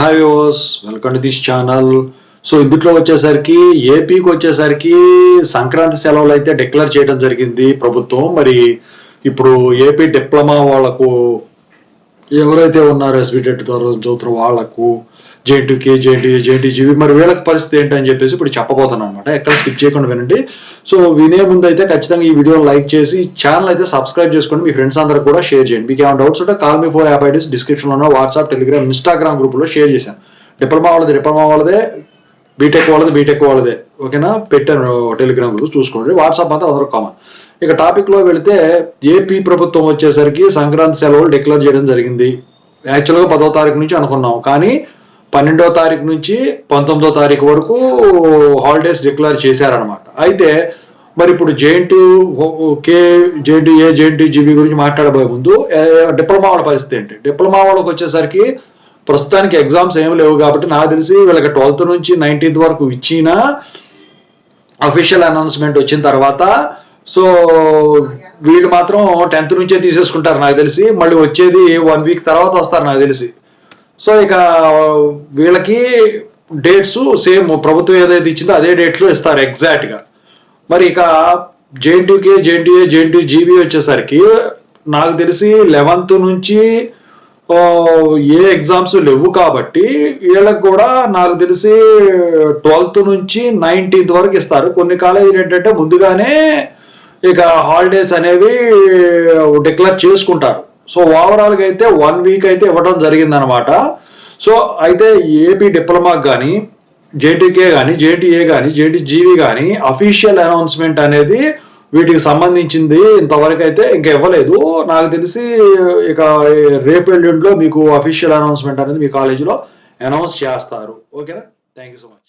Hi viewers, welcome to this channel. So ఇందులో వచ్చేసరికి ఏపీకి వచ్చేసరికి సంక్రాంతి సెలవులు అయితే డిక్లేర్ చేయడం జరిగింది ప్రభుత్వం. మరి ఇప్పుడు ఏపీ డిప్లొమా వాళ్ళకు ఎవరైతే ఉన్నారో ఎస్బిటెట్ ద్వారా చదువుతున్న వాళ్ళకు జేఎన్టీకే, జేఎన్టీజీవి, మరి వీళ్ళకి పరిస్థితి ఏంటని చెప్పేసి ఇప్పుడు చెప్పబోతున్నాను అనమాట. ఎక్కడ స్కిప్ చేయకుండా వినండి. సో వినే ముందు అయితే ఖచ్చితంగా ఈ వీడియో లైక్ చేసి ఛానల్ అయితే సబ్స్క్రైబ్ చేసుకోండి. మీ ఫ్రెండ్స్ అందరూ కూడా షేర్ చేయండి. మీకు ఏమైనా డౌట్స్ ఉంటే కాల్ మీ 4 యాప్ ఐడీస్ డిస్క్రిప్షన్లో వాట్సాప్, టెలిగ్రామ్, ఇన్స్టాగ్రామ్ గ్రూపులో షేర్ చేశాను. డిప్లొమా వాళ్ళదే, బీటెక్ వాళ్ళదే. ఓకేనా, పెట్టాను టెలిగ్రామ్ గ్రూప్, చూసుకోండి. వాట్సాప్ అంతా అందరూ కామన్. ఇక టాపిక్ లో వెళితే ఏపీ ప్రభుత్వం వచ్చేసరికి సంక్రాంతి సెలవులు డిక్లేర్ చేయడం జరిగింది. యాక్చువల్గా 10వ తారీఖు నుంచి అనుకున్నాం, కానీ 12వ తారీఖు నుంచి 19వ తారీఖు వరకు హాలిడేస్ డిక్లేర్ చేశారనమాట. అయితే మరి ఇప్పుడు జేఎన్టీజీబీ గురించి మాట్లాడబోయే ముందు డిప్లొమా వాళ్ళ పరిస్థితి ఏంటి? డిప్లొమా వాళ్ళకి వచ్చేసరికి ప్రస్తుతానికి ఎగ్జామ్స్ ఏమి లేవు కాబట్టి నాకు తెలిసి వీళ్ళకి 12th నుంచి 19th వరకు ఇచ్చిన అఫీషియల్ అనౌన్స్మెంట్ వచ్చిన తర్వాత సో వీళ్ళు మాత్రం 10th నుంచే తీసేసుకుంటారు నాకు తెలిసి. మళ్ళీ వచ్చేది 1 వీక్ తర్వాత వస్తారు నాకు తెలిసి. సో ఇక వీళ్ళకి డేట్స్ సేమ్ ప్రభుత్వం ఏదైతే ఇచ్చిందో అదే డేట్లో ఇస్తారు ఎగ్జాక్ట్ గా. మరి ఇక జేఎన్టీకే, జేఎన్టీజీబీ వచ్చేసరికి నాకు తెలిసి 11th నుంచి ఏ ఎగ్జామ్స్ లేవు కాబట్టి వీళ్ళకి కూడా నాకు తెలిసి 12th నుంచి 19th వరకు ఇస్తారు. కొన్ని కాలేజీలు ఏంటంటే ముందుగానే ఇక హాలిడేస్ అనేవి డిక్లేర్ చేసుకుంటారు. సో ఓవరాల్ గా అయితే 1 వీక్ అయితే ఇవ్వడం జరిగిందనమాట. సో అయితే ఏపీ డిప్లొమా కానీ, జేటీకే కానీ, జేటీఏ కానీ, జేటీజీవీ కానీ అఫీషియల్ అనౌన్స్మెంట్ అనేది వీటికి సంబంధించింది ఇంతవరకు అయితే ఇంకా ఇవ్వలేదు. నాకు తెలిసి ఇక రేపు ఎల్లుండిలో మీకు అఫీషియల్ అనౌన్స్మెంట్ అనేది మీ కాలేజీలో అనౌన్స్ చేస్తారు. ఓకేనా, థ్యాంక్ యూ సో మచ్.